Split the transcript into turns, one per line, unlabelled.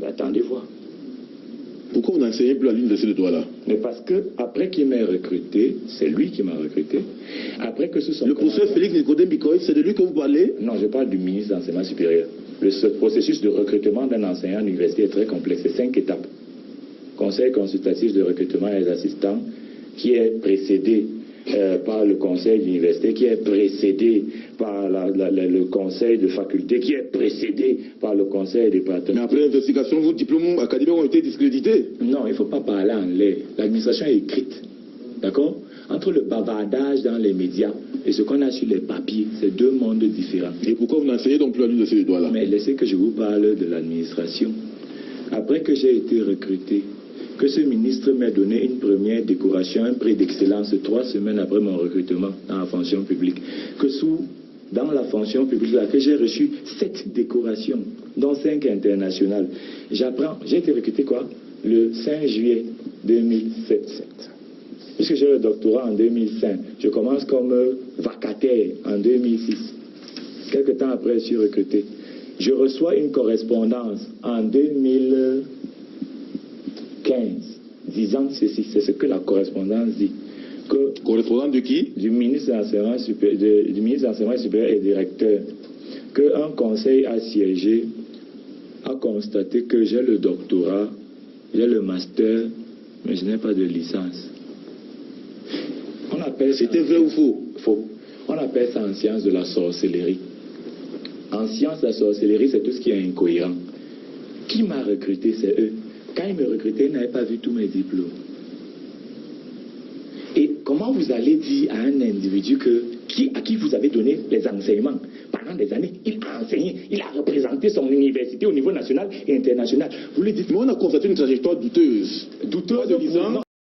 Attendez voir.
Pourquoi vous n'enseignez plus à l'université de Douala?
Mais parce que après qu'il m'ait recruté, c'est lui qui m'a recruté. Après que ce soit
le professeur Félix Nicodème Bikoy, c'est de lui que vous parlez?
Non, je parle du ministre d'enseignement supérieur. Ce processus de recrutement d'un enseignant à l'université est très complexe. C'est 5 étapes. Conseil consultatif de recrutement des assistants, qui est précédé par le conseil d'université, qui est précédé par le conseil de faculté, qui est précédé par le conseil départemental.
Mais après l'investigation, vos diplômes académiques ont été discrédités.
Non, il ne faut pas parler en l'air. L'administration est écrite. D'accord? Entre le bavardage dans les médias et ce qu'on a sur les papiers, c'est 2 mondes différents.
Et pourquoi vous n'enseignez donc plus à l'université de Douala?
Mais laissez que je vous parle de l'administration. Après que j'ai été recruté, que ce ministre m'ait donné une première décoration, un prix d'excellence 3 semaines après mon recrutement dans la fonction publique, que dans la fonction publique, là, que j'ai reçu 7 décorations, dont 5 internationales. J'ai été recruté quoi? Le 5 juillet 2007. Puisque j'ai le doctorat en 2005, je commence comme vacataire en 2006. Quelque temps après, je suis recruté. Je reçois une correspondance en 2015 disant ceci, c'est ce que la correspondance dit.
Correspondance de qui?
Du ministre de l'enseignement supérieur et directeur, qu'un conseil a siégé, a constaté que j'ai le doctorat, j'ai le master, mais je n'ai pas de licence.
C'était vrai ou faux?
Faux. On appelle ça en sciences de la sorcellerie. En sciences de la sorcellerie, c'est tout ce qui est incohérent. Qui m'a recruté? C'est eux. Quand ils me recrutaient, ils n'avaient pas vu tous mes diplômes. Et comment vous allez dire à un individu à qui vous avez donné les enseignements pendant des années, il a enseigné, il a représenté son université au niveau national et international. Vous lui dites,
mais on a constaté une trajectoire douteuse.
Douteuse de licence.